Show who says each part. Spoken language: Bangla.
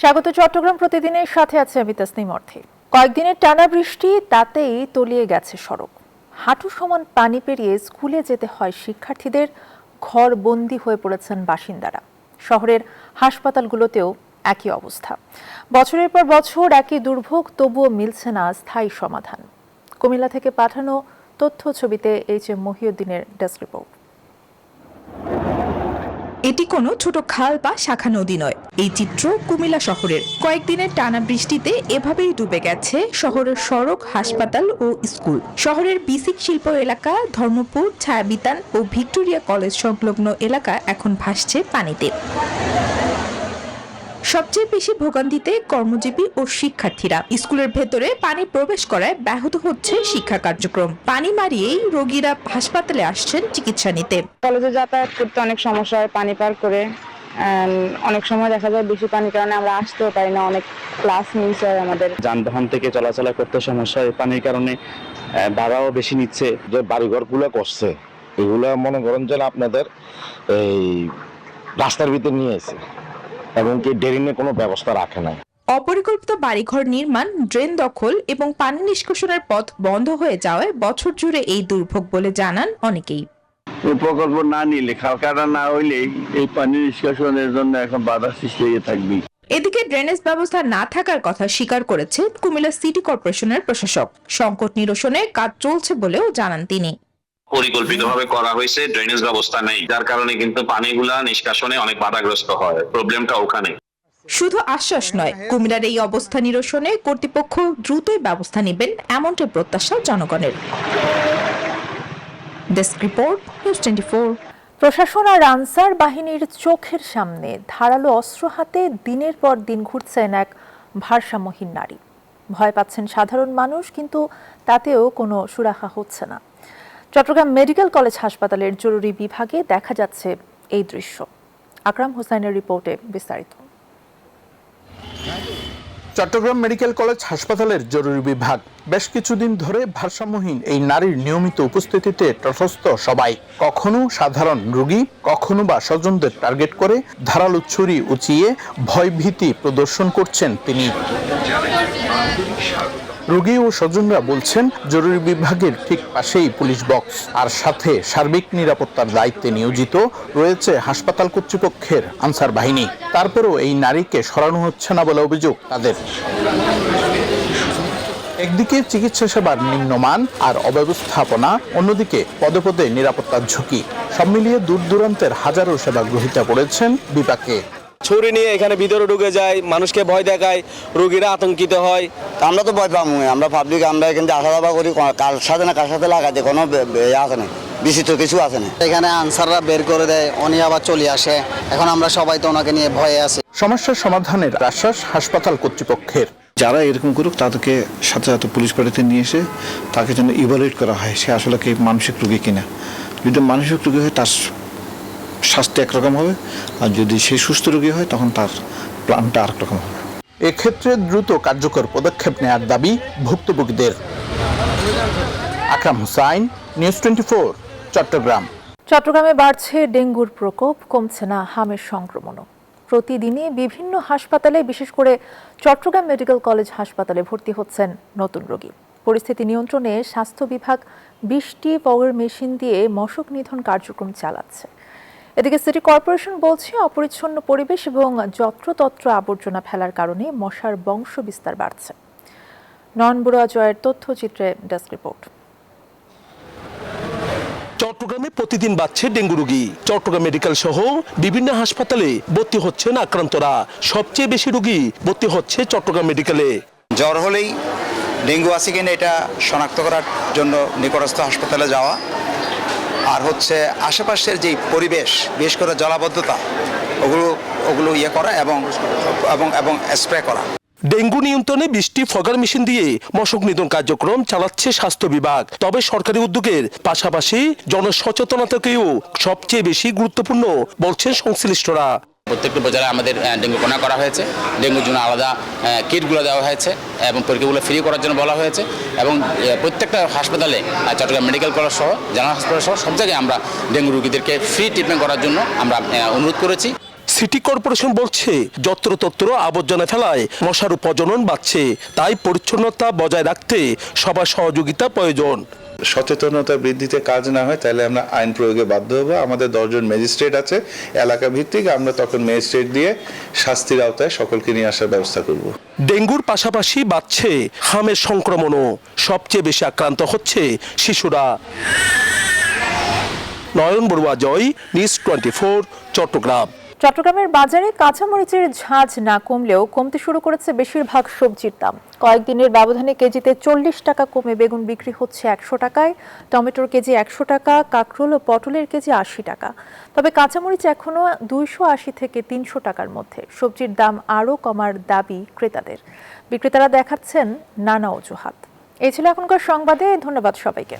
Speaker 1: স্বাগত চট্টগ্রাম প্রতিদিনের সাথে আছে আমি তাসনিম অর্থী। কয়েকদিনের টানা বৃষ্টি তাতেই তলিয়ে গেছে সড়ক। হাঁটু সমান পানি পেরিয়ে স্কুলে যেতে হয় শিক্ষার্থীদের। ঘর বন্দী হয়ে পড়েছেন বাসিন্দারা। শহরের হাসপাতালগুলোতেও একই অবস্থা। বছরের পর বছর একই দুর্ভোগ, তবুও মিলছে না স্থায়ী সমাধান। কুমিল্লা থেকে পাঠানো তথ্য ছবিতে এইচ.এম. মহিউদ্দিনের desk report.
Speaker 2: এটি কোনো ছোট খাল বা শাখা নদী নয়। এই চিত্র কুমিল্লা শহরের। কয়েকদিনের টানা বৃষ্টিতে এভাবেই ডুবে গেছে শহরের সড়ক, হাসপাতাল ও স্কুল। শহরের বিসিক শিল্প এলাকা, ধর্মপুর, ছায়াবিতান ও ভিক্টোরিয়া কলেজ সংলগ্ন এলাকা এখন ভাসছে পানিতে। সবচেয়ে বেশি ভোগান্তিতে কর্মজীবী ও শিক্ষার্থীরা। স্কুলের ভেতরে পানি প্রবেশ করায় ব্যাহত হচ্ছে শিক্ষা কার্যক্রম। পানি মারিয়েই রোগীরা হাসপাতালে আসছেন চিকিৎসা নিতে।
Speaker 3: কলেজে যাতায়াত করতে অনেক সমস্যা হয় পানি পার করে। অনেক সময় দেখা যায় বেশি পানির কারণে আমরা আসতেও পারি না, অনেক ক্লাস মিস হয় আমাদের।
Speaker 4: যানবাহন থেকে চলাচলা করতে সমস্যা হয় পানির কারণে, ভাড়াও বেশি নিচ্ছে।
Speaker 5: যে বাড়িঘরগুলো করছে এগুলো মনে করেন যেন আপনাদের এই রাস্তার ভিতরে নিয়ে এসে এবং কি ড্রেনে কোনো ব্যবস্থা রাখে নাই।
Speaker 2: অপরিকল্পিত বাড়িঘর নির্মাণ, ড্রেন দখল এবং পানি নিষ্কাশনের পথ বন্ধ হয়ে যাওয়ায় বছর জুড়ে এই দুর্ভোগ বলে জানান অনেকেই।
Speaker 6: প্রকল্প না নিলে, খাল কাটা না হইলেই এই পানি নিষ্কাশনের জন্য এখন বাধা সৃষ্টি হয়ে থাকবে।
Speaker 2: এদিকে ড্রেনেজ ব্যবস্থা না থাকার কথা স্বীকার করেছে কুমিল্লা সিটি কর্পোরেশনের প্রশাসক। সংকট নিরসনে কাজ চলছে বলেও জানান তিনি।
Speaker 7: পরিকল্পিতভাবে করা হয়েছে, ড্রেনেজ ব্যবস্থা নেই, যার কারণে কিন্তু পানিগুলা নিষ্কাশনে অনেক বাধাগ্রস্ত হয়। প্রবলেমটা ওখানে।
Speaker 2: শুধু আশ্বাস নয়, কুমিল্লার এই অবস্থা নিরসনে কর্তৃপক্ষ দ্রুতই ব্যবস্থা নেবেন, এমনটাই প্রত্যাশা জনগণের। Desk report, news 24।
Speaker 1: প্রশাসন আর আনসার বাহিনীর চোখের সামনে ধারালো অস্ত্র হাতে দিনের পর দিন ঘুরছেন এক ভারসাম্যহীন নারী। ভয় পাচ্ছেন সাধারণ মানুষ, কিন্তু তাতেও কোনো সুরাহা হচ্ছে না। চট্টগ্রাম মেডিকেল কলেজ হাসপাতালের জরুরি বিভাগে দেখা যাচ্ছে এই দৃশ্য। আকরাম হোসাইনের রিপোর্টে বিস্তারিত।
Speaker 8: চট্টগ্রাম মেডিকেল কলেজ হাসপাতালের জরুরি বিভাগ। বেশ কিছুদিন ধরে ভারসাম্যহীন এই নারীর নিয়মিত উপস্থিতিতে তটস্থ সবাই। কখনো সাধারণ রোগী, কখনো বা স্বজনদের টার্গেট করে ধারালো ছুরি উঁচিয়ে ভয়ভীতি প্রদর্শন করছেন তিনি। রোগী ও স্বজনরা বলছেন, জরুরি বিভাগের ঠিক পাশেই পুলিশ বক্স, আর সাথে সার্বিক নিরাপত্তার দায়িত্বে নিয়োজিত রয়েছে হাসপাতাল কর্তৃপক্ষের আনসার বাহিনী। তারপরেও এই নারীকে সরানো হচ্ছে না বলে অভিযোগ তাদের। একদিকে চিকিৎসা সেবার নিম্নমান আর অব্যবস্থাপনা, অন্যদিকে পদে পদে নিরাপত্তার ঝুঁকি। সব মিলিয়ে দূর দূরান্তের হাজারো সেবা গ্রহীতা পড়েছেন বিপাকে।
Speaker 9: ছুরি নিয়ে এখানে ভিতরে ঢুকে যায়, মানুষকে ভয় দেখায়, রোগীরা আতঙ্কিত হয়।
Speaker 10: আমরা তো ভয় পাবো, আমরা পাবলিক, আমরা এখানে আসা যাওয়া করি, কার সাথে না কার সাথে লাগাতে কোনো আছে না, বিচিত্র কিছু আছে না। এখানে আনসাররা বের করে দেয়, উনি আবার চলে আসে। এখন আমরা সবাই তো ওনাকে নিয়ে ভয়ে আছি।
Speaker 8: সমস্যার সমাধানের আশ্বাস হাসপাতাল কর্তৃপক্ষের।
Speaker 11: যারা এরকম করুক তাদেরকে সাথে সাথে পুলিশ পার্টিতে নিয়ে এসে তাকে যেন ইভালুয়েট করা হয়, সে আসলে কি মানসিক রোগী কিনা। যদি মানসিক রোগী হয় তার স্বাস্থ্য একরকম হবে, আর যদি সে সুস্থ রোগী হয় তখন তার প্ল্যানটা আরেক রকম হবে।
Speaker 8: এক্ষেত্রে দ্রুত কার্যকর পদক্ষেপ নেওয়ার দাবি ভুক্তভোগীদের। আকরাম হোসাইন, নিউজ 24, চট্টগ্রাম।
Speaker 1: চট্টগ্রামে বাড়ছে ডেঙ্গুর প্রকোপ, কমছে না হামের সংক্রমণও। প্রতিদিনই বিভিন্ন হাসপাতালে, বিশেষ করে চট্টগ্রাম মেডিকেল কলেজ হাসপাতালে ভর্তি হচ্ছেন নতুন রোগী। পরিস্থিতি নিয়ন্ত্রণে স্বাস্থ্য বিভাগ 20টি পাওয়ার মেশিন দিয়ে মশক নিধন কার্যক্রম চালাচ্ছে। এদিকে সিটি কর্পোরেশন বলছে, অপরিচ্ছন্ন পরিবেশ এবং যত্রতত্র আবর্জনা ফেলার কারণে মশার বংশ বিস্তার বাড়ছে। নয়ন বড়ুয়া জয়ের তথ্যচিত্রে ডেস্ক রিপোর্ট।
Speaker 9: চট্টগ্রামে প্রতিদিন বাড়ছে ডেঙ্গু রোগী। চট্টগ্রাম মেডিকেল সহ বিভিন্ন হাসপাতালে ভর্তি হচ্ছেন আক্রান্তরা। সবচেয়ে বেশি রোগী ভর্তি হচ্ছে চট্টগ্রাম মেডিকেলে।
Speaker 10: জ্বর হলেই ডেঙ্গু আছে কিনা এটা শনাক্ত করার জন্য নিকটস্থ হাসপাতালে যাওয়া, আর হচ্ছে আশেপাশের যে পরিবেশ, বিশেষ করে জলাবদ্ধতা, ওগুলো ইয়ে করা এবং এবং এবং স্প্রে করা।
Speaker 9: ডেঙ্গু নিয়ন্ত্রণে 20টি ফগার মেশিন দিয়ে মশক নিধন কার্যক্রম চালাচ্ছে স্বাস্থ্য বিভাগ। তবে সরকারি উদ্যোগের পাশাপাশি জনসচেতনতাকেও সবচেয়ে বেশি গুরুত্বপূর্ণ বলছেন সংশ্লিষ্টরা।
Speaker 12: প্রত্যেকটা বাজারে আমাদের ডেঙ্গু কোনা করা হয়েছে, ডেঙ্গুর জন্য আলাদা কিটগুলো দেওয়া হয়েছে এবং পরীক্ষাগুলো ফ্রি করার জন্য বলা হয়েছে। এবং প্রত্যেকটা হাসপাতালে, চট্টগ্রাম মেডিকেল কলেজ সহ, জেনারেল হাসপাতাল সহ সব জায়গায় আমরা ডেঙ্গু রোগীদেরকে ফ্রি ট্রিটমেন্ট করার জন্য আমরা অনুরোধ করেছি।
Speaker 9: সিটি কর্পোরেশন বলছে যত্রতত্র আবর্জনা ফেলায় মশার প্রজনন বাড়ছে, তাই পরিচ্ছন্নতা বজায় রাখতে সবার সহযোগিতা প্রয়োজন।
Speaker 13: সচেতনতা বৃদ্ধিতে কাজ না হয় তাহলে আমরা আইন প্রয়োগে বাধ্য হব। আমাদের 10 জন ম্যাজিস্ট্রেট আছে এলাকা ভিত্তিক, আমরা তখন ম্যাজিস্ট্রেট দিয়ে শাস্তির আওতায় সকলকে নিয়ে আসার ব্যবস্থা করব।
Speaker 9: ডেঙ্গুর পাশাপাশি বাড়ছে হামের সংক্রমণও, সবচেয়ে বেশি আক্রান্ত হচ্ছে শিশুরা। নয়ন বড়ুয়া জয়, নিউজ 24, চট্টগ্রাম।
Speaker 1: চট্টগ্রামের বাজারে কাঁচামরিচের ঝাঁজ না কমলেও কমতে শুরু করেছে বেশিরভাগ সবজির দাম। কয়েকদিনের ব্যবধানে কেজিতে 40 টাকা কমে বেগুন বিক্রি হচ্ছে 100 টাকায়, টমেটোর কেজি 100 টাকা, কাঁকরোল ও পটলের কেজি 80 টাকা। তবে কাঁচামরিচ এখনও 280 থেকে 300 টাকার মধ্যে। সবজির দাম আরও কমার দাবি ক্রেতাদের। বিক্রেতারা দেখাচ্ছেন নানা অজুহাত। এই ছিল এখনকার সংবাদে। ধন্যবাদ সবাইকে।